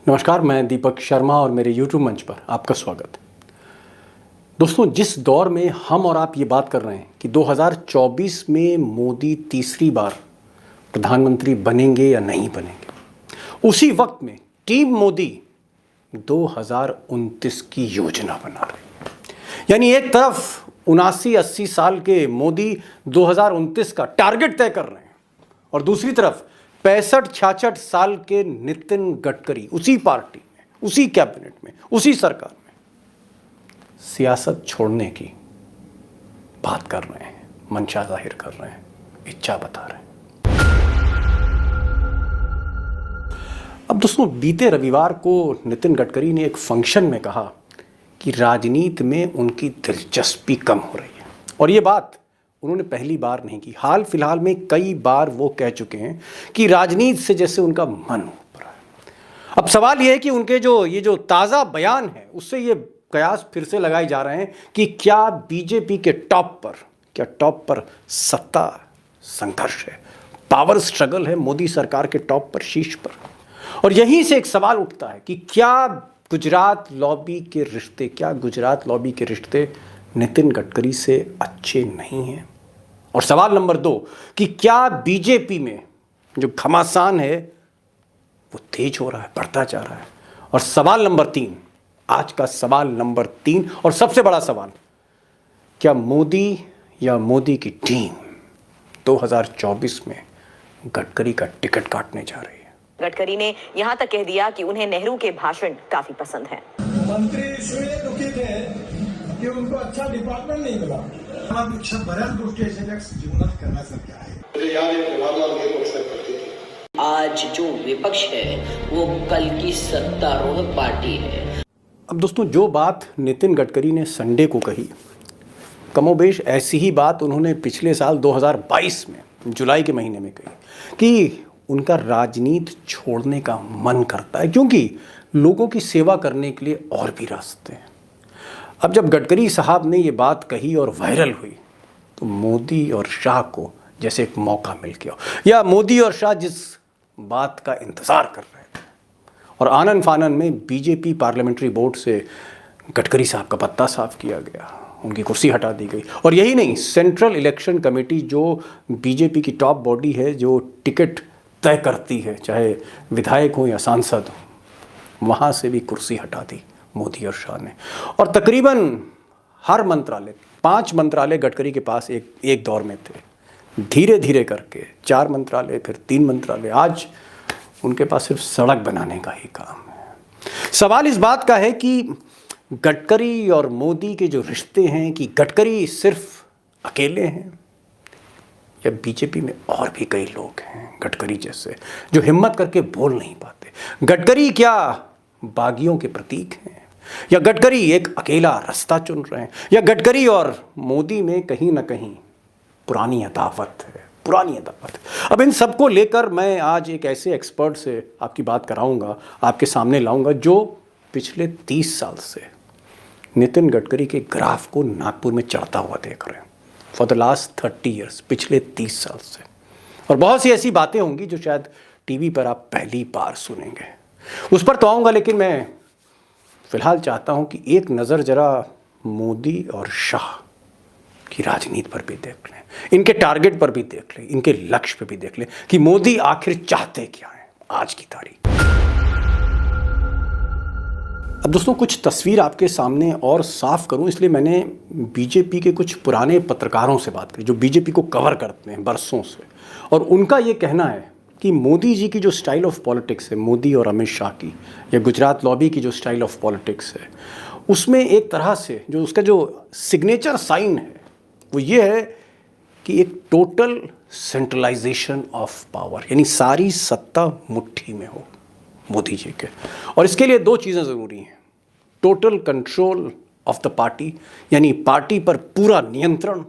नमस्कार, मैं दीपक शर्मा और मेरे YouTube मंच पर आपका स्वागत है। दोस्तों, जिस दौर में हम और आप ये बात कर रहे हैं कि 2024 में मोदी तीसरी बार प्रधानमंत्री बनेंगे या नहीं बनेंगे, उसी वक्त में टीम मोदी 2029 की योजना बना रही है। यानी एक तरफ 79-80 साल के मोदी 2029 का टारगेट तय कर रहे हैं और दूसरी तरफ 65-66 साल के नितिन गडकरी उसी पार्टी में, उसी कैबिनेट में, उसी सरकार में सियासत छोड़ने की बात कर रहे हैं, मंशा जाहिर कर रहे हैं, इच्छा बता रहे हैं। अब दोस्तों, बीते रविवार को नितिन गडकरी ने एक फंक्शन में कहा कि राजनीति में उनकी दिलचस्पी कम हो रही है और ये बात उन्होंने पहली बार नहीं की। हाल फिलहाल में कई बार वो कह चुके हैं कि राजनीति से जैसे उनका मन ऊपर है। अब सवाल ये है कि उनके ये जो ताज़ा बयान है उससे ये कयास फिर से लगाए जा रहे हैं कि क्या बीजेपी के टॉप पर सत्ता संघर्ष है, पावर स्ट्रगल है मोदी सरकार के टॉप पर, शीर्ष पर। और यहीं से एक सवाल उठता है कि क्या गुजरात लॉबी के रिश्ते नितिन गडकरी से अच्छे नहीं हैं। और सवाल नंबर 2 कि क्या बीजेपी में जो घमासान है वो तेज हो रहा है, बढ़ता जा रहा है। और सवाल नंबर 3, आज का सवाल नंबर 3 और सबसे बड़ा सवाल, क्या मोदी या मोदी की टीम 2024 में गडकरी का टिकट काटने जा रही है। गडकरी ने यहां तक कह दिया कि उन्हें नेहरू के भाषण काफी पसंद हैं। मंत्री इसलिए दुखी थे कि उनको अच्छा डिपार्टमेंट नहीं मिला। बऱ्याच गोष्टी जीवनात करण्यासारख्या आहेत। आज जो विपक्ष है वो कल की सत्तारूढ़ पार्टी है। अब दोस्तों, जो बात नितिन गडकरी ने संडे को कही, कमोबेश ऐसी ही बात उन्होंने पिछले साल 2022 में जुलाई के महीने में कही कि उनका राजनीति छोड़ने का मन करता है क्योंकि लोगों की सेवा करने के लिए और भी रास्ते हैं। अब जब गडकरी साहब ने ये बात कही और वायरल हुई तो मोदी और शाह को जैसे एक मौका मिल गया, या मोदी और शाह जिस बात का इंतज़ार कर रहे थे। और आनन फानन में बीजेपी पार्लियामेंट्री बोर्ड से गडकरी साहब का पत्ता साफ किया गया, उनकी कुर्सी हटा दी गई। और यही नहीं, सेंट्रल इलेक्शन कमेटी जो बीजेपी की टॉप बॉडी है, जो टिकट तय करती है, चाहे विधायक हो या सांसद हो, वहाँ से भी कुर्सी हटा दी मोदी और शाह ने। और तकरीबन हर मंत्रालय, 5 मंत्रालय गडकरी के पास एक दौर में थे। धीरे धीरे करके 4 मंत्रालय, फिर 3 मंत्रालय, आज उनके पास सिर्फ सड़क बनाने का ही काम है। सवाल इस बात का है कि गडकरी और मोदी के जो रिश्ते हैं, कि गडकरी सिर्फ अकेले हैं या बीजेपी में और भी कई लोग हैं गडकरी जैसे जो हिम्मत करके बोल नहीं पाते। गडकरी क्या बागियों के प्रतीक हैं, या गडकरी एक अकेला रास्ता चुन रहे हैं, या गडकरी और मोदी में कहीं ना कहीं पुरानी अदावत है। अब इन सबको लेकर मैं आज एक ऐसे एक्सपर्ट से आपकी बात कराऊंगा, आपके सामने लाऊंगा, जो पिछले 30 साल से नितिन गडकरी के ग्राफ को नागपुर में चढ़ता हुआ देख रहे हैं फॉर द लास्ट 30 ईयर्स, पिछले 30 साल से। और बहुत सी ऐसी बातें होंगी जो शायद टीवी पर आप पहली बार सुनेंगे, उस पर तो आऊँगा। लेकिन मैं फिलहाल चाहता हूँ कि एक नज़र जरा मोदी और शाह की राजनीति पर भी देख लें, इनके टारगेट पर भी देख लें, इनके लक्ष्य पर भी देख लें कि मोदी आखिर चाहते क्या हैं आज की तारीख। अब दोस्तों, कुछ तस्वीर आपके सामने और साफ करूं, इसलिए मैंने बीजेपी के कुछ पुराने पत्रकारों से बात करी जो बीजेपी को कवर करते हैं बरसों से। और उनका ये कहना है कि मोदी जी की जो स्टाइल ऑफ पॉलिटिक्स है, मोदी और अमित शाह की, या गुजरात लॉबी की जो स्टाइल ऑफ पॉलिटिक्स है, उसमें एक तरह से जो उसका जो सिग्नेचर साइन है वो ये है कि एक टोटल सेंट्रलाइजेशन ऑफ पावर, यानी सारी सत्ता मुट्ठी में हो मोदी जी के। और इसके लिए 2 चीज़ें ज़रूरी हैं, total control of the party, यानी पार्टी पर पूरा नियंत्रण,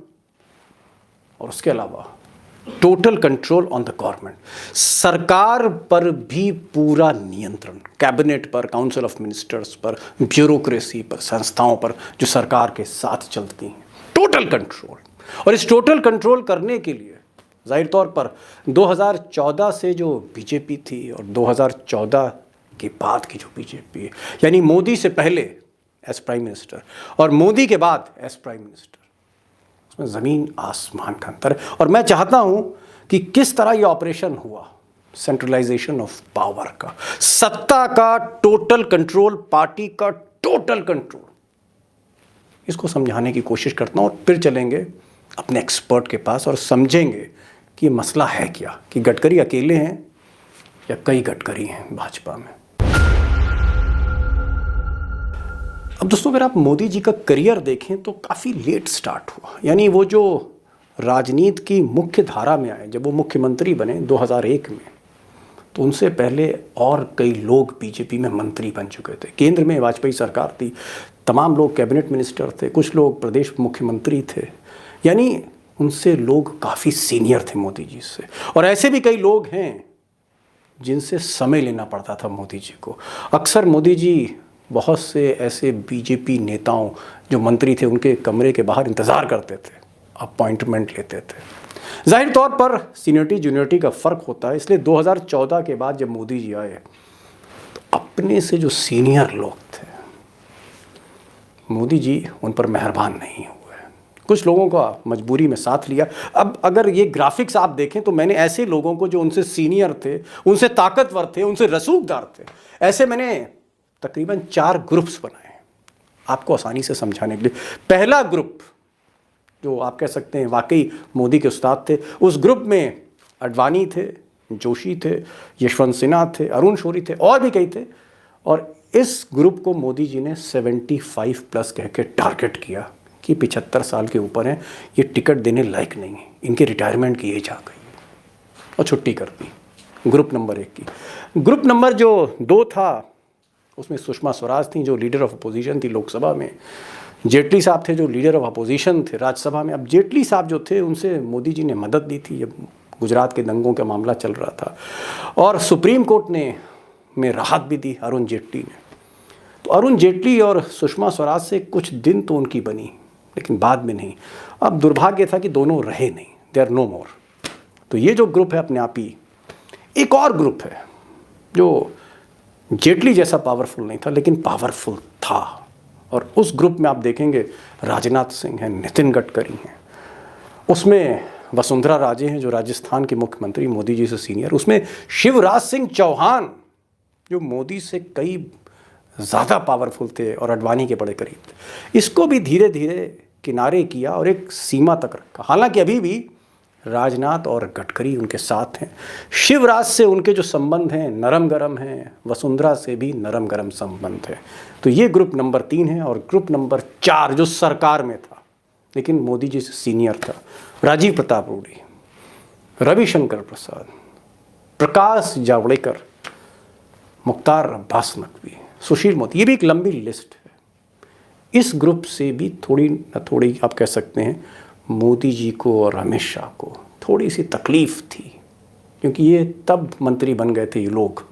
और उसके अलावा total control on the government, सरकार पर भी पूरा नियंत्रण, कैबिनेट पर, काउंसिल ऑफ मिनिस्टर्स पर, ब्यूरोक्रेसी पर, संस्थाओं पर जो सरकार के साथ चलती हैं, टोटल कंट्रोल। और इस टोटल कंट्रोल करने के लिए जाहिर तौर पर 2014 से जो बीजेपी थी और 2014 के बाद की जो बीजेपी है, यानी मोदी से पहले एज प्राइम मिनिस्टर और मोदी के बाद एज प्राइम मिनिस्टर, उसमें ज़मीन आसमान का अंतर है। और मैं चाहता हूं कि किस तरह यह ऑपरेशन हुआ, सेंट्रलाइजेशन ऑफ पावर का, सत्ता का टोटल कंट्रोल, पार्टी का टोटल कंट्रोल, इसको समझाने की कोशिश करता हूं और फिर चलेंगे अपने एक्सपर्ट के पास और समझेंगे कि मसला है क्या, कि गडकरी अकेले हैं या कई गडकरी हैं भाजपा में। अब दोस्तों, अगर आप मोदी जी का करियर देखें तो काफ़ी लेट स्टार्ट हुआ, यानी वो जो राजनीति की मुख्य धारा में आए जब वो मुख्यमंत्री बने 2001 में, तो उनसे पहले और कई लोग बीजेपी में मंत्री बन चुके थे। केंद्र में वाजपेयी सरकार थी, तमाम लोग कैबिनेट मिनिस्टर थे, कुछ लोग प्रदेश मुख्यमंत्री थे, यानी उनसे लोग काफ़ी सीनियर थे मोदी जी से। और ऐसे भी कई लोग हैं जिनसे समय लेना पड़ता था मोदी जी को। अक्सर मोदी जी बहुत से ऐसे बीजेपी नेताओं जो मंत्री थे उनके कमरे के बाहर इंतज़ार करते थे, अपॉइंटमेंट लेते थे। जाहिर तौर पर सीनियरिटी जूनियरिटी का फ़र्क होता है, इसलिए 2014 के बाद जब मोदी जी आए तो अपने से जो सीनियर लोग थे मोदी जी उन पर मेहरबान नहीं हुए, कुछ लोगों का मजबूरी में साथ लिया। अब अगर ये ग्राफिक्स आप देखें तो मैंने ऐसे लोगों को जो उनसे सीनियर थे, उनसे ताकतवर थे, उनसे रसूखदार थे, ऐसे मैंने तकरीबन 4 ग्रुप्स बनाए आपको आसानी से समझाने के लिए। पहला ग्रुप जो आप कह सकते हैं वाकई मोदी के उस्ताद थे, उस ग्रुप में अडवाणी थे, जोशी थे, यशवंत सिन्हा थे, अरुण शौरी थे और भी कई थे। और इस ग्रुप को मोदी जी ने 75 प्लस कह के टारगेट किया कि 75 साल के ऊपर हैं, ये टिकट देने लायक नहीं है, इनके रिटायरमेंट की एज आ गई और छुट्टी कर दी। ग्रुप नंबर 1 की। ग्रुप नंबर जो 2 था उसमें सुषमा स्वराज थी जो लीडर ऑफ अपोजिशन थी लोकसभा में, जेटली साहब थे जो लीडर ऑफ अपोजिशन थे राज्यसभा में। अब जेटली साहब जो थे उनसे मोदी जी ने मदद दी थी जब गुजरात के दंगों का मामला चल रहा था, और सुप्रीम कोर्ट ने में राहत भी दी अरुण जेटली ने। तो अरुण जेटली और सुषमा स्वराज से कुछ दिन तो उनकी बनी, लेकिन बाद में नहीं। अब दुर्भाग्य था कि दोनों रहे नहीं, दे आर नो मोर। तो ये जो ग्रुप है अपने आप ही, एक और ग्रुप है जो जेटली जैसा पावरफुल नहीं था लेकिन पावरफुल था, और उस ग्रुप में आप देखेंगे राजनाथ सिंह हैं, नितिन गडकरी हैं, उसमें वसुंधरा राजे हैं जो राजस्थान के मुख्यमंत्री मोदी जी से सीनियर, उसमें शिवराज सिंह चौहान जो मोदी से कई ज़्यादा पावरफुल थे और अडवाणी के बड़े करीब थे। इसको भी धीरे धीरे किनारे किया और एक सीमा तक रखा। हालांकि अभी भी राजनाथ और गडकरी उनके साथ हैं। शिवराज से उनके जो संबंध हैं नरम गरम हैं, वसुंधरा से भी नरम गरम संबंध है। तो ये ग्रुप नंबर 3 है। और ग्रुप नंबर 4 जो सरकार में था लेकिन मोदी जी से सीनियर था, राजीव प्रताप रूडी, रविशंकर प्रसाद, प्रकाश जावड़ेकर, मुख्तार अब्बास नकवी, सुशील मोदी, ये भी एक लंबी लिस्ट है। इस ग्रुप से भी थोड़ी न थोड़ी आप कह सकते हैं मोदी जी को और अमित शाह को थोड़ी सी तकलीफ़ थी, क्योंकि ये तब मंत्री बन गए थे ये लोग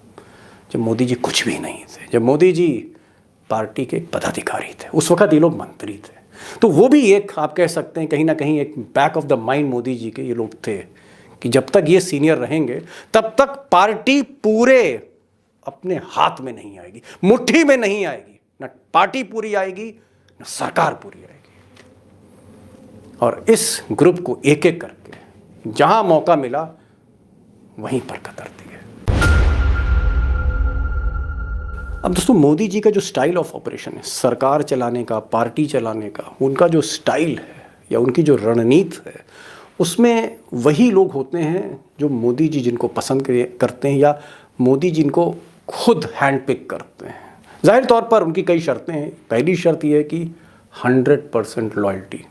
जब मोदी जी कुछ भी नहीं थे, जब मोदी जी पार्टी के पदाधिकारी थे, उस वक्त ये लोग मंत्री थे। तो वो भी एक आप कह सकते हैं कहीं ना कहीं एक back of the mind Modi ji के ये लोग थे कि जब तक ये सीनियर रहेंगे तब तक पार्टी पूरे अपने हाथ में नहीं आएगी, मुट्ठी में नहीं आएगी, न पार्टी पूरी आएगी न सरकार पूरी आएगी। और इस ग्रुप को एक एक करके जहां मौका मिला वहीं पर कतर दिए। अब दोस्तों, मोदी जी का जो स्टाइल ऑफ ऑपरेशन है, सरकार चलाने का, पार्टी चलाने का, उनका जो स्टाइल है या उनकी जो रणनीति है, उसमें वही लोग होते हैं जो मोदी जी जिनको पसंद करते हैं या मोदी जी जिनको खुद हैंड पिक करते हैं। जाहिर तौर पर उनकी कई शर्तें हैं। पहली शर्त यह है कि 100% लॉयल्टी,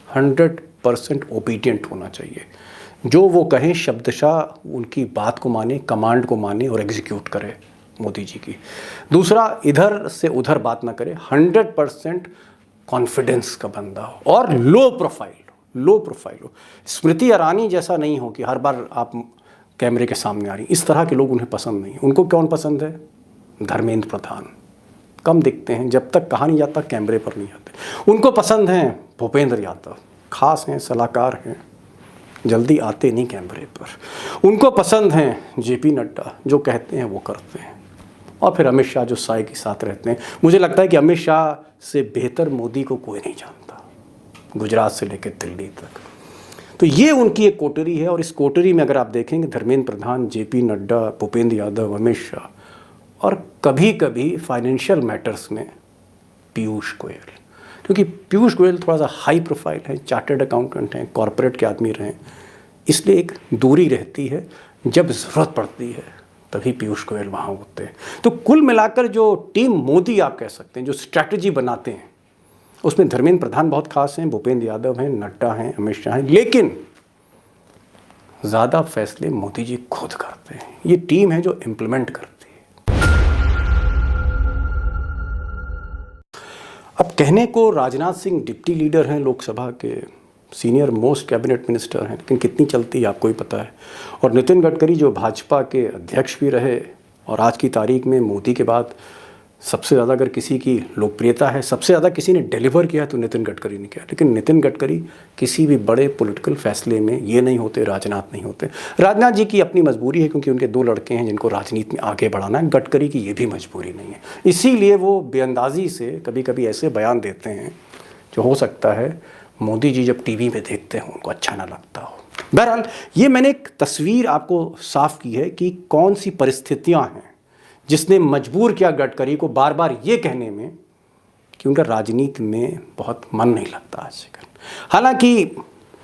100% ओबीडियंट होना चाहिए। जो वो कहें शब्दशः उनकी बात को माने, कमांड को माने और एग्जीक्यूट करे मोदी जी की। दूसरा, इधर से उधर बात ना करे, 100% कॉन्फिडेंस का बंदा हो और लो प्रोफाइल हो। स्मृति ईरानी जैसा नहीं हो कि हर बार आप कैमरे के सामने आ रही, इस तरह के लोग उन्हें पसंद नहीं। उनको कौन पसंद है? धर्मेंद्र प्रधान, कम दिखते हैं, जब तक कहा नहीं जाता कैमरे पर नहीं आते। उनको पसंद हैं भूपेंद्र यादव, खास हैं, सलाहकार हैं, जल्दी आते नहीं कैमरे पर। उनको पसंद हैं जेपी नड्डा, जो कहते हैं वो करते हैं। और फिर अमित शाह जो साय के साथ रहते हैं। मुझे लगता है कि अमित शाह से बेहतर मोदी को कोई नहीं जानता, गुजरात से लेकर दिल्ली तक। तो ये उनकी एक कोटरी है, और इस कोटरी में अगर आप देखेंगे धर्मेंद्र प्रधान, जेपी नड्डा, भूपेंद्र यादव, अमित शाह, और कभी कभी फाइनेंशियल मैटर्स में पीयूष गोयल, क्योंकि पीयूष गोयल थोड़ा सा हाई प्रोफाइल है, चार्टर्ड अकाउंटेंट हैं, कॉरपोरेट के आदमी रहे, इसलिए एक दूरी रहती है। जब ज़रूरत पड़ती है तभी पीयूष गोयल वहाँ होते हैं। तो कुल मिलाकर जो टीम मोदी आप कह सकते हैं, जो स्ट्रैटेजी बनाते हैं, उसमें धर्मेंद्र प्रधान बहुत खास हैं, भूपेंद्र यादव हैं, नड्डा हैं, अमित शाह हैं, लेकिन ज़्यादा फैसले मोदी जी खुद करते हैं। ये टीम है जो इम्प्लीमेंट करती है। अब कहने को राजनाथ सिंह डिप्टी लीडर हैं, लोकसभा के सीनियर मोस्ट कैबिनेट मिनिस्टर हैं, लेकिन कितनी चलती है आपको ही पता है। और नितिन गडकरी जो भाजपा के अध्यक्ष भी रहे, और आज की तारीख में मोदी के बाद सबसे ज़्यादा अगर किसी की लोकप्रियता है, सबसे ज़्यादा किसी ने डिलीवर किया तो नितिन गडकरी ने किया। लेकिन नितिन गडकरी किसी भी बड़े पॉलिटिकल फैसले में ये नहीं होते, राजनाथ नहीं होते। राजनाथ जी की अपनी मजबूरी है, क्योंकि उनके 2 लड़के हैं जिनको राजनीति में आगे बढ़ाना है। गडकरी की ये भी मजबूरी नहीं है, इसीलिए वो बेअंदाजी से कभी कभी ऐसे बयान देते हैं जो हो सकता है मोदी जी जब टीवी में देखते हो उनको अच्छा ना लगता हो। बहरहाल ये मैंने एक तस्वीर आपको साफ की है कि कौन सी परिस्थितियां हैं जिसने मजबूर किया गडकरी को बार बार ये कहने में कि उनका राजनीति में बहुत मन नहीं लगता आजकल। हालांकि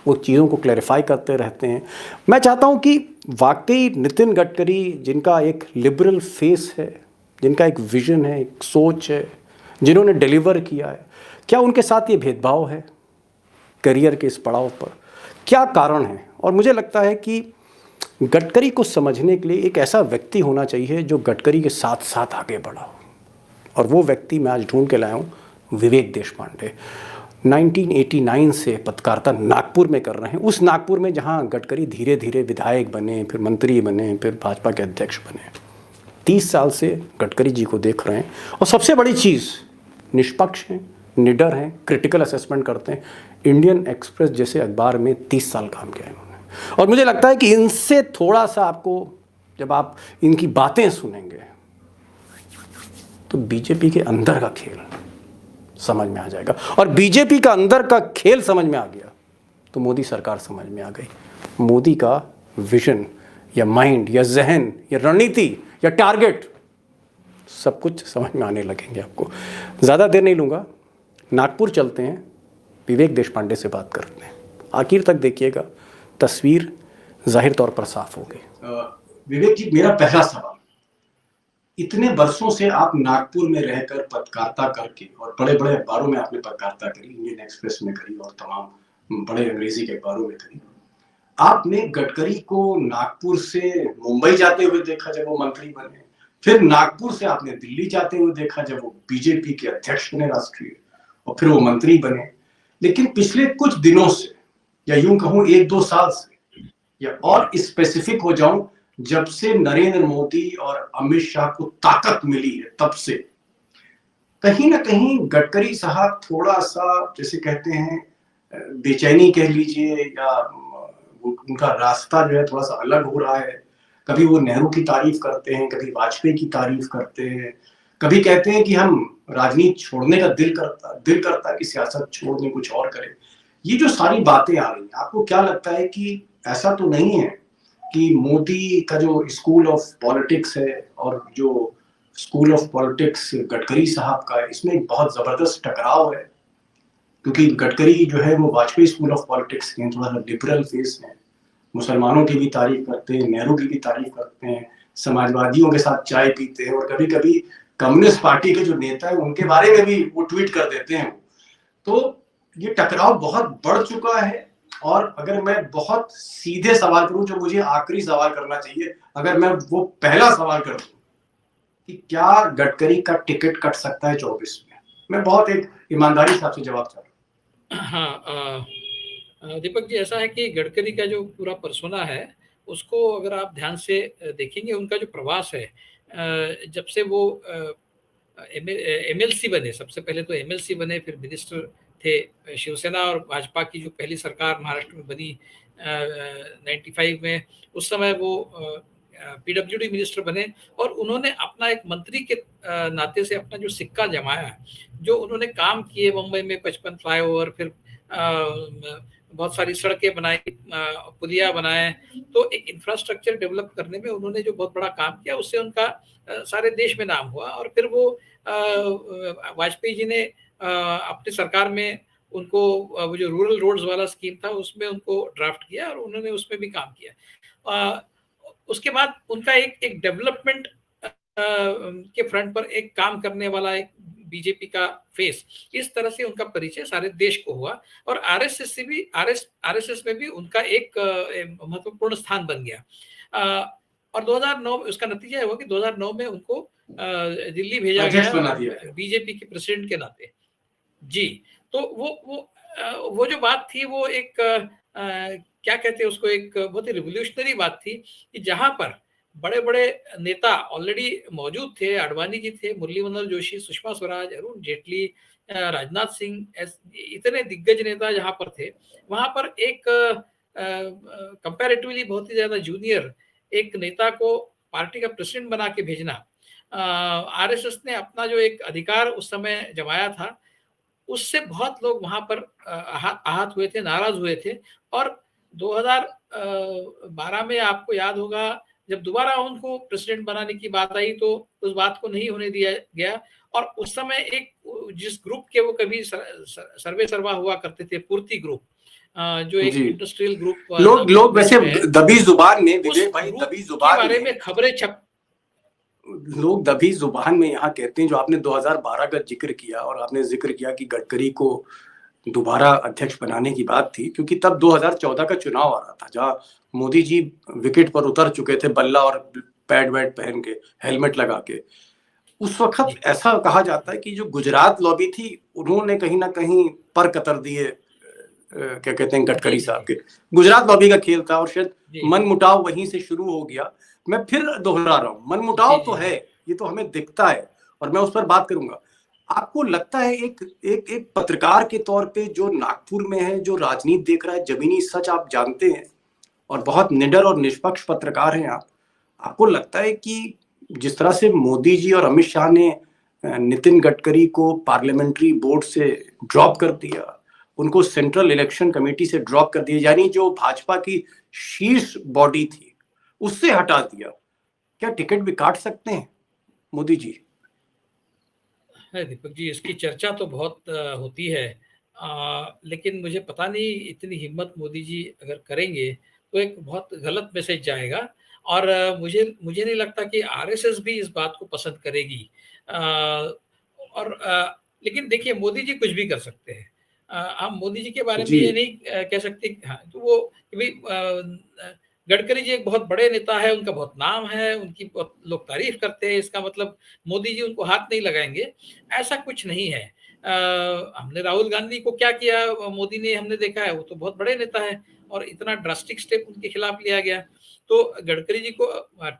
वो चीज़ों को क्लैरिफाई करते रहते हैं। मैं चाहता हूं कि वाकई नितिन गडकरी, जिनका एक लिबरल फेस है, जिनका एक विजन है, एक सोच है, जिन्होंने डिलीवर किया है, क्या उनके साथ ये भेदभाव है करियर के इस पड़ाव पर? क्या कारण है? और मुझे लगता है कि गडकरी को समझने के लिए एक ऐसा व्यक्ति होना चाहिए जो गडकरी के साथ साथ आगे बढ़ा हो, और वो व्यक्ति मैं आज ढूंढ के लाया हूँ, विवेक देशपांडे। 1989 से पत्रकारिता नागपुर में कर रहे हैं, उस नागपुर में जहाँ गडकरी धीरे धीरे विधायक बने, फिर मंत्री बने, फिर भाजपा के अध्यक्ष बने। 30 साल से गडकरी जी को देख रहे हैं, और सबसे बड़ी चीज़, निष्पक्ष हैं, निडर हैं, क्रिटिकल असेसमेंट करते हैं। इंडियन एक्सप्रेस जैसे अखबार में 30 साल काम किया इन्होंने, और मुझे लगता है कि इनसे थोड़ा सा आपको, जब आप इनकी बातें सुनेंगे तो बीजेपी के अंदर का खेल समझ में आ जाएगा, और बीजेपी का अंदर का खेल समझ में आ गया तो मोदी सरकार समझ में आ गई। मोदी का विजन या माइंड या जहन या रणनीति या टारगेट सब कुछ समझ में आने लगेंगे आपको। ज़्यादा देर नहीं लूँगा, नागपुर चलते हैं, विवेक देशपांडे से बात करते हैं। आखिर तक देखिएगा, तस्वीर जाहिर तौर पर साफ होगी। विवेक जी, मेरा पहला सवाल, इतने वर्षों से आप नागपुर में रहकर पत्रकारिता करके, और बड़े बड़े अखबारों में आपने पत्रकारिता करी, इंडियन एक्सप्रेस में करी और तमाम बड़े अंग्रेजी के अखबारों में करी, आपने गडकरी को नागपुर से मुंबई जाते हुए देखा जब वो मंत्री बने, फिर नागपुर से आपने दिल्ली जाते हुए देखा जब वो बीजेपी के अध्यक्ष बने राष्ट्रीय, और फिर वो मंत्री बने। लेकिन पिछले कुछ दिनों से, या यूं कहूं 1-2 साल से, या और स्पेसिफिक हो जाऊं, जब से नरेंद्र मोदी और अमित शाह को ताकत मिली है, तब से कहीं ना कहीं गडकरी साहब थोड़ा सा, जैसे कहते हैं, बेचैनी कह लीजिए, या उनका रास्ता जो है थोड़ा सा अलग हो रहा है। कभी वो नेहरू की तारीफ करते हैं, कभी वाजपेयी की तारीफ करते हैं, कभी कहते हैं कि हम राजनीति छोड़ने का दिल करता है कि सियासत छोड़ दें, कुछ और करें। ये जो सारी बातें आ रही हैं, आपको क्या लगता है कि ऐसा तो नहीं है कि मोदी का जो स्कूल ऑफ पॉलिटिक्स है और जो स्कूल ऑफ पॉलिटिक्स गडकरी साहब का है, इसमें एक बहुत जबरदस्त टकराव है? क्योंकि गडकरी जो है वो वाजपेयी स्कूल ऑफ पॉलिटिक्स के थोड़ा सा लिबरल फेस है, मुसलमानों की भी तारीफ करते हैं, नेहरू की भी तारीफ करते हैं, समाजवादियों के साथ चाय पीते हैं, और कभी कभी कम्युनिस्ट पार्टी के जो नेता है उनके बारे में भी वो ट्वीट कर देते हैं। तो ये टकराव बहुत बढ़ चुका है। और अगर मैं बहुत सीधे सवाल करूं, जो मुझे आखिरी सवाल करना चाहिए, अगर मैं वो पहला सवाल कर दूं कि क्या गडकरी का टिकट कट सकता है 24 में, मैं बहुत एक ईमानदारी से आपसे जवाब चाहता हूं। हाँ, दीपक जी, ऐसा है कि गडकरी का जो पूरा पर्सोना है, उसको अगर आप ध्यान से देखेंगे, उनका जो प्रवास है, जब से वो एमएलसी बने, सबसे पहले तो एमएलसी बने, फिर मिनिस्टर थे शिवसेना और भाजपा की जो पहली सरकार महाराष्ट्र में बनी 95 में, उस समय वो पीडब्ल्यूडी मिनिस्टर बने और उन्होंने अपना एक मंत्री के नाते से अपना जो सिक्का जमाया, जो उन्होंने काम किए मुंबई में 55 फ्लाईओवर, फिर बहुत सारी सड़कें बनाई, पुलिया बनाए, तो एक इंफ्रास्ट्रक्चर डेवलप करने में उन्होंने जो बहुत बड़ा काम किया, उससे उनका सारे देश में नाम हुआ। और फिर वो वाजपेयी जी ने अपनी सरकार में उनको वो जो रूरल रोड्स वाला स्कीम था उसमें उनको ड्राफ्ट किया और उन्होंने उसमें भी काम किया। उसके बाद उनका एक डेवलपमेंट के फ्रंट पर एक काम करने वाला एक बीजेपी का फेस, इस तरह से उनका परिचय सारे देश को हुआ। और आरएसएस में भी उनका एक महत्वपूर्ण स्थान बन गया। और 2009 उसका नतीजा हुआ कि 2009 में उनको दिल्ली भेजा गया बीजेपी के प्रेसिडेंट के नाते। जी, तो वो जो बात थी वो एक क्या कहते हैं उसको, एक बहुत ही रिवोल्यूशनरी बात थी कि जहां पर बड़े-बड़े नेता ऑलरेडी मौजूद थे, आडवाणी जी थे, मुरली मनोहर जोशी, सुषमा स्वराज, अरुण जेटली, राजनाथ सिंह, इतने दिग्गज नेता जहां पर थे, वहां पर एक कंपैरेटिवली बहुत ही ज्यादा जूनियर एक नेता को पार्टी का प्रेसिडेंट बना के भेजना, आरएसएस ने अपना जो एक अधिकार उस समय जमाया था, उससे बहुत लोग वहां पर आहत हुए थे, नाराज हुए थे। और 2012 में आपको याद होगा जब दोबारा उनको प्रेसिडेंट बनाने की बात आई तो उस बात को नहीं होने दिया गया। और उस समय एक जिस ग्रुप के वो कभी सर्वे सर्वा हुआ करते थे, पूर्ति ग्रुप, जो एक इंडस्ट्रियल ग्रुप, लोग वैसे दबी जुबान में, विवेक भाई, दबी जुबान के बारे में खबरें छप लोग दबी जुबान में यहाँ कहते हैं, जो आपने 2012 का जिक्र किया और आपने जिक्र किया कि गडकरी को दोबारा अध्यक्ष बनाने की बात थी, क्योंकि तब 2014 का चुनाव आ रहा था जहाँ मोदी जी विकेट पर उतर चुके थे, बल्ला और पैड वैड पहन के, हेलमेट लगा के। उस वक्त ऐसा कहा जाता है कि जो गुजरात लॉबी थी उन्होंने कहीं ना कहीं पर कतर दिए, क्या कहते हैं, गडकरी साहब के। गुजरात लॉबी का खेल था और शायद मन मुटाव वहीं से शुरू हो गया। मैं फिर दोहरा रहा हूँ, मन मुटाव तो है, ये तो हमें दिखता है और मैं उस पर बात करूंगा। आपको लगता है एक पत्रकार के तौर पे जो नागपुर में है, जो राजनीति देख रहा है, जमीनी सच आप जानते हैं और बहुत निडर और निष्पक्ष पत्रकार हैं आप, आपको लगता है कि जिस तरह से मोदी जी और अमित शाह ने नितिन गडकरी को पार्लियामेंट्री बोर्ड से ड्रॉप कर दिया, उनको सेंट्रल इलेक्शन कमेटी से ड्रॉप कर दिया, यानी जो भाजपा की शीर्ष बॉडी थी उससे हटा दिया, क्या टिकट भी काट सकते हैं मोदी जी? दीपक जी, इसकी चर्चा तो बहुत होती है, लेकिन मुझे पता नहीं इतनी हिम्मत मोदी जी अगर करेंगे तो एक बहुत गलत मैसेज जाएगा। और मुझे नहीं लगता कि आरएसएस भी इस बात को पसंद करेगी। लेकिन देखिए, मोदी जी कुछ भी कर सकते हैं। हम मोदी जी के बारे में ये नहीं कह सकते। हाँ, तो वो गडकरी जी एक बहुत बड़े नेता है, उनका बहुत नाम है, उनकी बहुत लोग तारीफ करते हैं, इसका मतलब मोदी जी उनको हाथ नहीं लगाएंगे, ऐसा कुछ नहीं है। हमने राहुल गांधी को क्या किया मोदी ने, हमने देखा है, वो तो बहुत बड़े नेता है और इतना ड्रास्टिक स्टेप उनके खिलाफ लिया गया। तो गडकरी जी को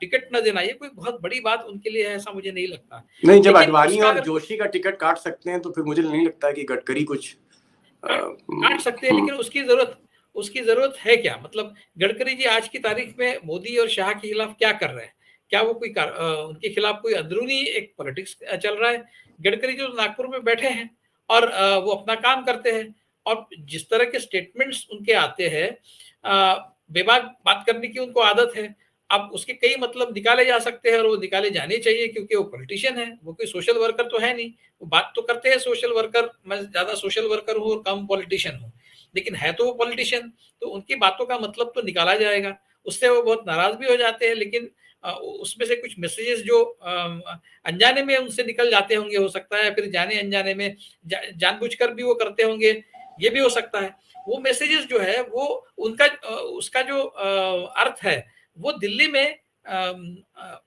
टिकट न देना ये कोई बहुत बड़ी बात उनके लिए है, ऐसा मुझे नहीं लगता। नहीं, जब आडवाणी और जोशी का टिकट काट सकते हैं तो फिर मुझे नहीं लगता कि गडकरी कुछ काट सकते हैं, लेकिन उसकी जरूरत है क्या? मतलब गडकरी जी आज की तारीख में मोदी और शाह के खिलाफ क्या कर रहे हैं? क्या वो कोई उनके खिलाफ कोई अंदरूनी एक पॉलिटिक्स चल रहा है? गडकरी जी नागपुर में बैठे हैं और वो अपना काम करते हैं और जिस तरह के स्टेटमेंट्स उनके आते हैं, बेबाक बात करने की उनको आदत है। अब उसके कई मतलब निकाले जा सकते हैं और वो निकाले जाने चाहिए, क्योंकि वो पॉलिटिशियन है, वो कोई सोशल वर्कर तो है नहीं। वो बात तो करते हैं सोशल वर्कर, मैं ज्यादा सोशल वर्कर हूँ और कम पॉलिटिशियन हूँ, लेकिन है तो वो पॉलिटिशियन, तो उनकी बातों का मतलब तो निकाला जाएगा। उससे वो बहुत नाराज भी हो जाते हैं, लेकिन उसमें से कुछ मैसेजेस जो अनजाने में उनसे निकल जाते होंगे, हो सकता है, फिर जाने अनजाने में जानबूझकर भी वो करते होंगे, ये भी हो सकता है। वो मैसेजेस जो है वो उनका उसका जो अर्थ है वो दिल्ली में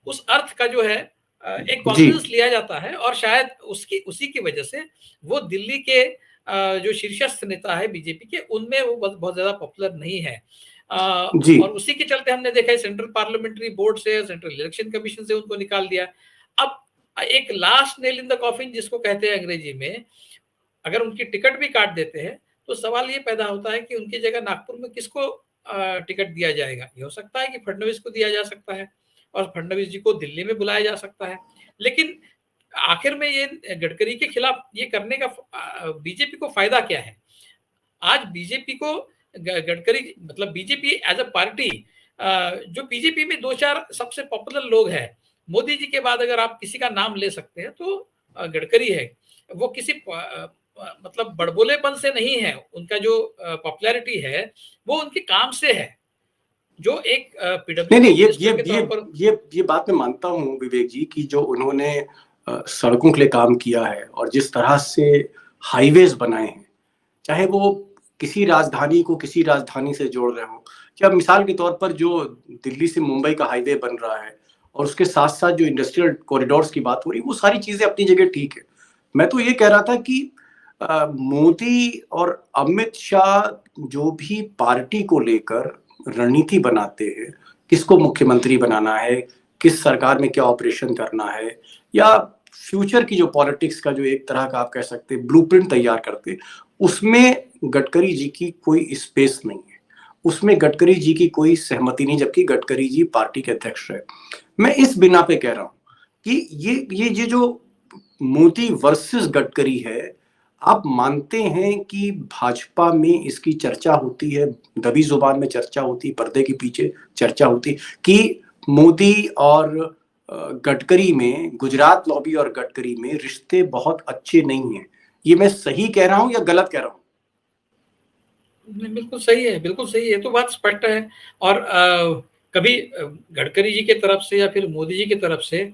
उस अर्थ का जो है एक कॉन्फ्रेंस लिया जाता है और शायद उसी की वजह से वो दिल्ली के जो शीर्षस्थ नेता है बीजेपी के, उनमें वो बहुत ज्यादा पॉपुलर नहीं है। और उसी के चलते हमने देखा है सेंट्रल पार्लियामेंट्री बोर्ड से, सेंट्रल इलेक्शन कमीशन से उनको निकाल दिया। अब एक last nail in the coffin जिसको कहते हैं अंग्रेजी में, अगर उनकी टिकट भी काट देते हैं तो सवाल ये पैदा होता है कि उनकी जगह नागपुर में किसको टिकट दिया जाएगा। ये हो सकता है कि फडणवीस को दिया जा सकता है, और फडणवीस जी को दिल्ली में बुलाया जा सकता है। लेकिन आखिर में ये गडकरी के खिलाफ ये करने का बीजेपी को फायदा क्या है? आज बीजेपी को गडकरी मतलब बीजेपी एज अ पार्टी, जो बीजेपी में 2-4 सबसे पॉपुलर लोग हैं, मोदी जी के बाद अगर आप किसी का नाम ले सकते हैं तो गडकरी है। वो किसी मतलब बड़बोलेपन से नहीं है, उनका जो पॉपुलैरिटी है वो उनके काम से है, जो एक नहीं नहीं, ये बात मैं मानता हूँ विवेक जी की जो उन्होंने सड़कों के लिए काम किया है और जिस तरह से हाईवेज बनाए हैं, चाहे वो किसी राजधानी को किसी राजधानी से जोड़ रहे हो, या मिसाल के तौर पर जो दिल्ली से मुंबई का हाईवे बन रहा है और उसके साथ साथ जो इंडस्ट्रियल कॉरिडोर्स की बात हो रही है, वो सारी चीजें अपनी जगह ठीक है। मैं तो ये कह रहा था कि मोदी और अमित शाह जो भी पार्टी को लेकर रणनीति बनाते हैं, किसको मुख्यमंत्री बनाना है, किस सरकार में क्या ऑपरेशन करना है, या फ्यूचर की जो पॉलिटिक्स का जो एक तरह का आप कह सकते हैं ब्लूप्रिंट तैयार करते, उसमें गडकरी जी की कोई स्पेस नहीं है, उसमें गडकरी जी की कोई सहमति नहीं, जबकि गडकरी जी पार्टी के अध्यक्ष है। मैं इस बिना पे कह रहा हूं कि ये जो मोदी वर्सेस गडकरी है, आप मानते हैं कि भाजपा में इसकी चर्चा होती है, दबी जुबान में चर्चा होती, पर्दे के पीछे चर्चा होती कि मोदी और गडकरी में, गुजरात लॉबी और गडकरी में रिश्ते बहुत अच्छे नहीं हैं। ये मैं सही कह रहा हूं या गलत कह रहा हूं? बिल्कुल सही है, बिल्कुल सही है, तो बात स्पष्ट है। और कभी गडकरी जी की तरफ से या फिर मोदी जी की तरफ से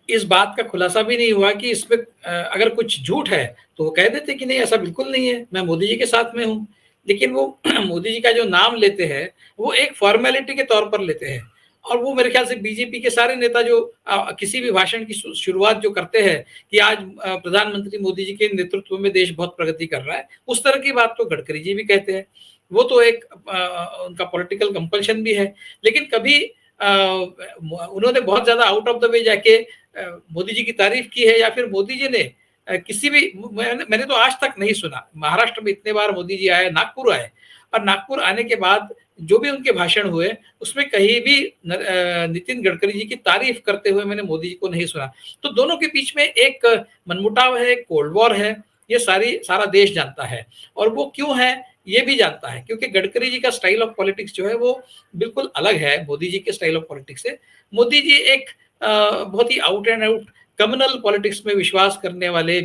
इस बात का खुलासा भी नहीं हुआ कि इसमें अगर कुछ झूठ है तो वो कह देते कि नहीं ऐसा बिल्कुल नहीं है, मैं मोदी जी के साथ में हूँ। लेकिन वो मोदी जी का जो नाम लेते हैं वो एक फॉर्मेलिटी के तौर पर लेते हैं, और वो मेरे ख्याल से बीजेपी के सारे नेता जो किसी भी भाषण की शुरुआत जो करते हैं कि आज प्रधानमंत्री मोदी जी के नेतृत्व में देश बहुत प्रगति कर रहा है, उस तरह की बात तो गडकरी जी भी कहते हैं। वो तो एक उनका पॉलिटिकल कंपल्शन भी है। लेकिन कभी उन्होंने बहुत ज्यादा आउट ऑफ द वे जाके मोदी जी की तारीफ की है, या फिर मोदी जी ने किसी भी, मैंने तो आज तक नहीं सुना। महाराष्ट्र में इतने बार मोदी जी आए, नागपुर आए, और नागपुर आने के बाद जो भी उनके भाषण हुए उसमें कहीं भी नितिन गडकरी जी की तारीफ करते हुए मैंने मोदी जी को नहीं सुना। तो दोनों के बीच में एक मनमुटाव है, कोल्ड वॉर है, ये सारा देश जानता है। और वो क्यों है ये भी जानता है, क्योंकि गडकरी जी का स्टाइल ऑफ पॉलिटिक्स जो है वो बिल्कुल अलग है मोदी जी के स्टाइल ऑफ पॉलिटिक्स से। मोदी जी एक बहुत ही out and out communal politics में विश्वास करने वाले,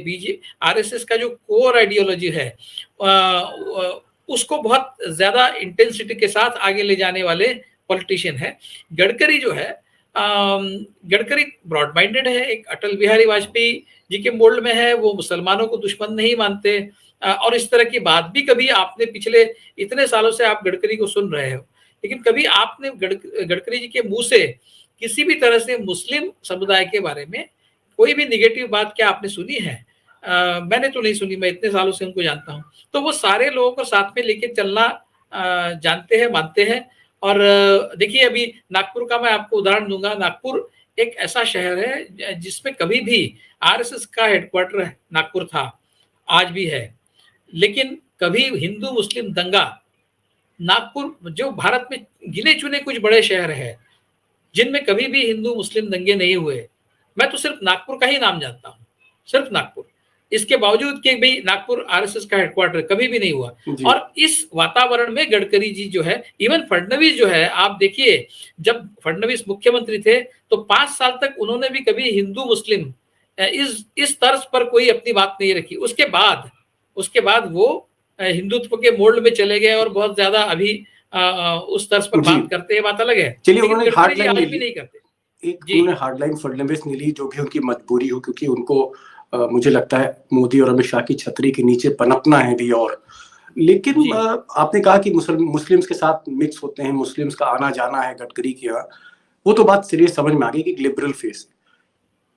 आरएसएस का जो कोर आइडियोलॉजी है उसको बहुत ज्यादा इंटेंसिटी के साथ आगे ले जाने वाले पॉलिटिशियन है। गडकरी जो है, गडकरी ब्रॉड माइंडेड है, एक अटल बिहारी वाजपेयी जी के मोल्ड में है। वो मुसलमानों को दुश्मन नहीं मानते, और इस तरह की बात भी कभी आपने पिछले इतने सालों से आप गडकरी को सुन रहे हो, लेकिन कभी आपने गडकरी जी के मुंह से किसी भी तरह से मुस्लिम समुदाय के बारे में कोई भी निगेटिव बात क्या आपने सुनी है? मैंने तो नहीं सुनी, मैं इतने सालों से उनको जानता हूं। तो वो सारे लोगों को साथ में लेके चलना जानते हैं, मानते हैं। और देखिए अभी नागपुर का मैं आपको उदाहरण दूंगा। नागपुर एक ऐसा शहर है जिसमें कभी भी आरएसएस का हेडक्वार्टर नागपुर था, आज भी है, लेकिन कभी हिंदू मुस्लिम दंगा, नागपुर जो भारत में गिने चुने कुछ बड़े शहर है जिनमें कभी भी हिंदू मुस्लिम दंगे नहीं हुए, मैं तो सिर्फ नागपुर का ही नाम जानता हूँ, सिर्फ नागपुर। इसके बावजूद कि भाई नागपुर आरएसएस का हेडक्वार्टर कभी भी नहीं हुआ। और इस वातावरण में गडकरी जी जो है, इवन फडणवीस जो है, आप देखिए जब फडणवीस मुख्यमंत्री थे तो 5 साल तक उन्होंने भी कभी हिंदू मुस्लिम इस तर्ज पर कोई अपनी बात नहीं रखी। उसके बाद वो हिंदुत्व के मोल्ड में चले गए और बहुत ज्यादा अभी उस तर्ज पर बात करते हैं, बात अलग है। चलिए, उन्होंने हार्डलाइन भी नहीं करते। उन्होंने हार्डलाइन फडणवीस ने ली, जो भी उनकी मजबूरी हो, क्योंकि उनको मुझे लगता है मोदी और अमित शाह की छतरी के नीचे पनपना है भी। और लेकिन आपने कहा कि मुस्लिम्स के साथ मिक्स होते हैं, मुस्लिम्स का आना जाना है गडकरी के यहाँ, वो तो बात सीरियस समझ में आ गई कि लिबरल फेस।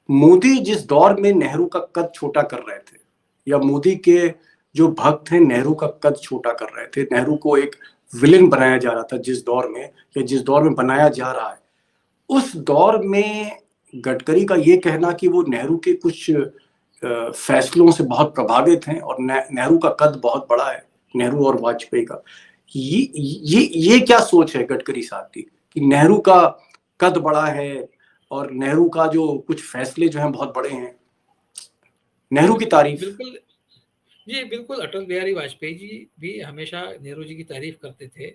मोदी जिस दौर में नेहरू का कद छोटा कर रहे थे, या मोदी के जो भक्त हैं नेहरू का कद छोटा कर रहे थे, नेहरू को एक विलेन बनाया जा रहा था जिस दौर में, या जिस दौर में बनाया जा रहा है, उस दौर में गडकरी का ये कहना कि वो नेहरू के कुछ फैसलों से बहुत प्रभावित हैं और नेहरू का कद बहुत बड़ा है, नेहरू और वाजपेयी का, ये क्या सोच है गडकरी साहब की कि नेहरू का कद बड़ा है और नेहरू का जो कुछ फैसले जो हैं बहुत बड़े हैं, नेहरू की तारीफ। बिल्कुल जी, बिल्कुल अटल बिहारी वाजपेयी जी भी हमेशा नेहरू जी की तारीफ करते थे।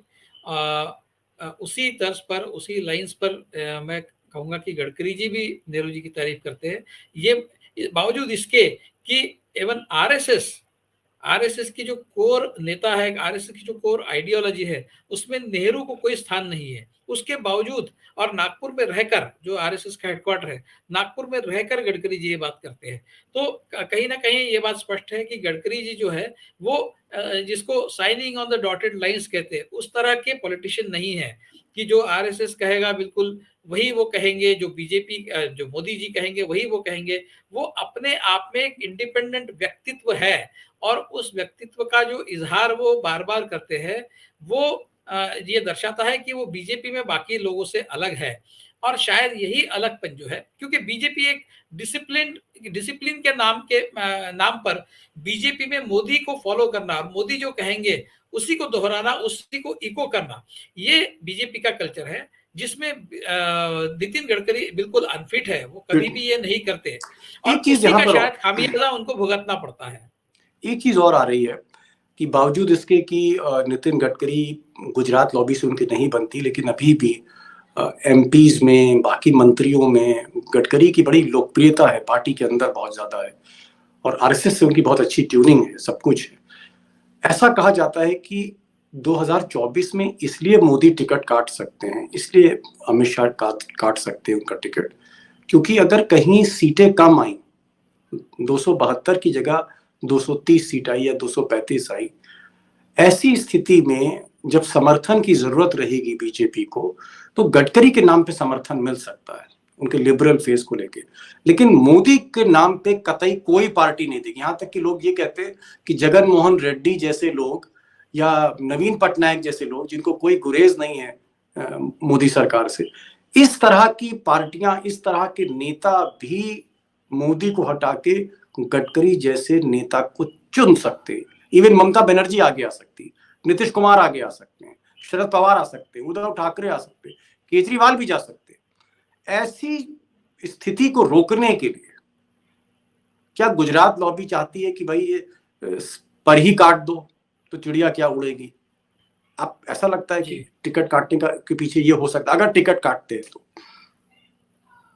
उसी तर्ज पर, उसी लाइन्स पर मैं कहूँगा कि गडकरी जी भी नेहरू जी की तारीफ करते हैं। ये बावजूद इसके कि इवन आरएसएस की जो कोर नेता है, आरएसएस की जो कोर आइडियोलॉजी है, उसमें नेहरू को कोई स्थान नहीं है। उसके बावजूद और नागपुर में रहकर, जो आरएसएस का हेडक्वार्टर है, नागपुर में रहकर गडकरी जी ये बात करते हैं। तो कहीं ना कहीं ये बात स्पष्ट है कि गडकरी जी जो है वो जिसको signing on the dotted lines कहते हैं, उस तरह के पॉलिटिशियन नहीं है कि जो आरएसएस कहेगा बिल्कुल वही वो कहेंगे, जो बीजेपी जो मोदी जी कहेंगे वही वो कहेंगे। वो अपने आप में एक इंडिपेंडेंट व्यक्तित्व है और उस व्यक्तित्व का जो इजहार वो बार बार करते हैं वो ये दर्शाता है कि वो बीजेपी में बाकी लोगों से अलग है। और शायद यही अलगपन जो है, क्योंकि बीजेपी एक डिसिप्लिन के नाम पर बीजेपी में मोदी को फॉलो करना और मोदी जो कहेंगे उसी को दोहराना, उसी को इको करना, ये बीजेपी का कल्चर है जिसमें नितिन गडकरी बिल्कुल अनफिट है। वो कभी भी ये नहीं करते और उसी का शायद खामियाजा उनको भुगतना पड़ता है। एक चीज और आ रही है कि बावजूद इसके कि नितिन गडकरी गुजरात लॉबी से उनकी नहीं बनती, लेकिन अभी भी एमपीज में, बाकी मंत्रियों में गडकरी की बड़ी लोकप्रियता है, पार्टी के अंदर बहुत ज्यादा है और आरएसएस से उनकी बहुत अच्छी ट्यूनिंग है, सब कुछ है। ऐसा कहा जाता है कि 2024 में इसलिए मोदी टिकट काट सकते हैं, इसलिए अमित शाह काट सकते हैं उनका टिकट, क्योंकि अगर कहीं सीटें कम आई, 272 की जगह 230 सीट आई या 235 आई, ऐसी स्थिति में जब समर्थन की जरूरत रहेगी बीजेपी को, तो गडकरी के नाम पे समर्थन मिल सकता है उनके लिबरल फेस को लेके, लेकिन मोदी के नाम पे कतई कोई पार्टी नहीं देगी। यहाँ तक कि लोग ये कहते हैं कि जगन मोहन रेड्डी जैसे लोग या नवीन पटनायक जैसे लोग, जिनको कोई गुरेज नहीं है मोदी सरकार से, इस तरह की पार्टियां, इस तरह के नेता भी मोदी को हटा के गडकरी जैसे नेता को चुन सकते। इवन ममता बनर्जी आगे आ सकती, नीतीश कुमार आगे आ सकते हैं, शरद पवार आ सकते हैं, उद्धव ठाकरे आ सकते हैं, केजरीवाल भी जा सकते हैं। ऐसी स्थिति को रोकने के लिए क्या गुजरात लॉबी चाहती है कि भाई ये पर ही काट दो तो चिड़िया क्या उड़ेगी? आप ऐसा लगता है कि टिकट काटने का के पीछे ये हो सकता है, अगर टिकट काटते हैं तो?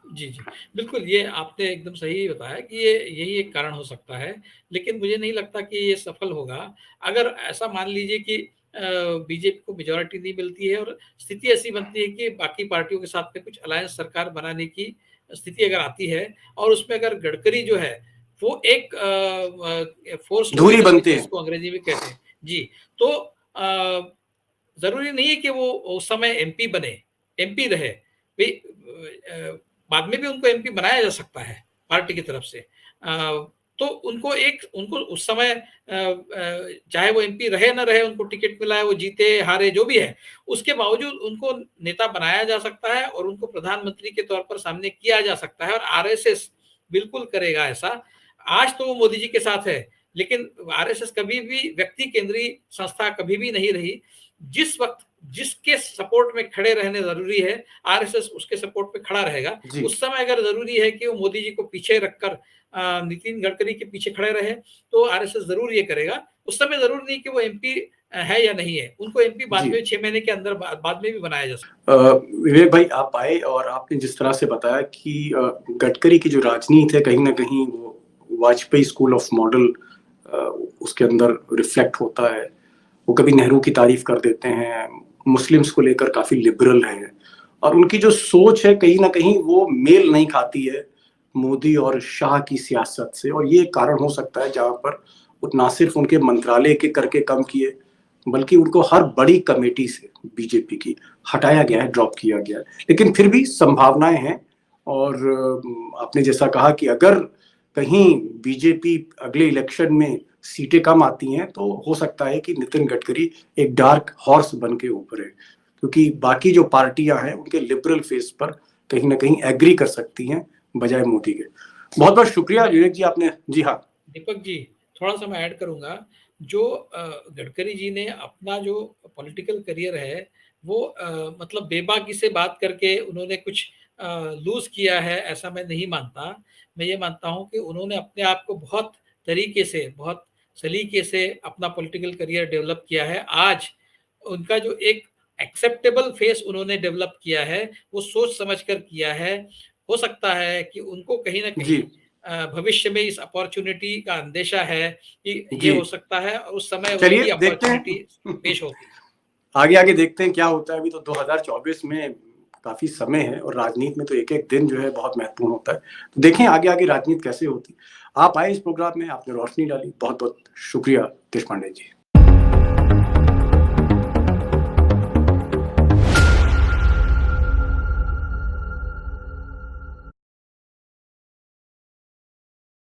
जी जी, बिल्कुल, ये आपने एकदम सही बताया कि ये यही एक कारण हो सकता है, लेकिन मुझे नहीं लगता कि ये सफल होगा। अगर ऐसा मान लीजिए कि बीजेपी को मेजॉरिटी नहीं मिलती है और स्थिति ऐसी बनती है कि बाकी पार्टियों के साथ में कुछ अलायंस सरकार बनाने की स्थिति अगर आती है और उसमें अगर गडकरी जो है वो एक फोर्स धुरी बनते हैं, जिसको अंग्रेजी में कहते हैं जी, तो जरूरी नहीं है कि वो उस समय एमपी बने, एमपी रहे। बाद में भी उनको एमपी बनाया जा सकता है पार्टी की तरफ से। तो उनको उस समय चाहे वो एमपी रहे ना रहे, उनको टिकट मिला है, वो जीते हारे जो भी है, उसके बावजूद उनको नेता बनाया जा सकता है और उनको प्रधानमंत्री के तौर पर सामने किया जा सकता है। और आरएसएस बिल्कुल करेगा ऐसा। आज तो वो मोदी जी के साथ है, लेकिन आरएसएस कभी भी व्यक्ति केंद्रीय संस्था कभी भी नहीं रही। जिस वक्त जिसके सपोर्ट में खड़े रहने जरूरी है, आरएसएस उसके सपोर्ट पे खड़ा रहेगा। उस समय अगर जरूरी है कि वो मोदी जी को पीछे रखकर नितिन गडकरी के पीछे खड़े रहे, तो आरएसएस जरूर ये करेगा। उस समय जरूर नहीं कि वो एमपी है या नहीं है, उनको एमपी बाद में 6 महीने के अंदर बाद में भी बनाया जा सकता है। विवेक भाई, आप आए और आपने जिस तरह से बताया कि गडकरी की जो राजनीति है, कहीं ना कहीं वो वाजपेयी स्कूल ऑफ मॉडल उसके अंदर रिफ्लेक्ट होता है। वो कभी नेहरू की तारीफ कर देते हैं, मुस्लिम्स को लेकर काफी लिबरल हैं, और उनकी जो सोच है कहीं ना कहीं वो मेल नहीं खाती है मोदी और शाह की सियासत से। और ये कारण हो सकता है जहां पर ना सिर्फ उनके मंत्रालय के करके कम किए, बल्कि उनको हर बड़ी कमेटी से बीजेपी की हटाया गया है, ड्रॉप किया गया है। लेकिन फिर भी संभावनाएं हैं। और आपने जैसा कहा कि अगर कहीं बीजेपी अगले इलेक्शन में सीटें कम आती हैं, तो हो सकता है कि नितिन गडकरी एक डार्क हॉर्स बन के ऊपर है, क्योंकि बाकी जो पार्टियां हैं उनके लिबरल फेस पर कहीं ना कहीं एग्री कर सकती हैं बजाय मोदी के। बहुत बहुत शुक्रिया विवेक जी, आपने। जी हाँ दीपक जी, थोड़ा सा मैं ऐड करूंगा। जो गडकरी जी ने अपना जो पॉलिटिकल करियर है वो मतलब बेबाकी से बात करके उन्होंने कुछ लूज किया है, ऐसा मैं नहीं मानता। मैं ये मानता हूँ कि उन्होंने अपने आप को बहुत तरीके से, बहुत सलीके से अपना पॉलिटिकल करियर डेवलप किया है। आज उनका जो एक एक्सेप्टेबल फेस उन्होंने डेवलप किया है, वो सोच समझ कर किया है। हो सकता है कि उनको कहीं न जी कहीं भविष्य में इस अपॉर्च्युनिटी का अंदेशा है कि ये जी। हो सकता है और उस समय चलिए वही देखते अपॉर्च्युनिटी हैं पेश होगी। आगे आगे देखते हैं क्या होता है। अभी तो 2024 में काफी समय है और राजनीति में तो एक एक दिन जो है बहुत महत्वपूर्ण होता है। तो देखें आगे आगे राजनीति कैसे होती। आप आए इस प्रोग्राम में, आपने रोशनी डाली, बहुत बहुत शुक्रिया देशपांडे जी।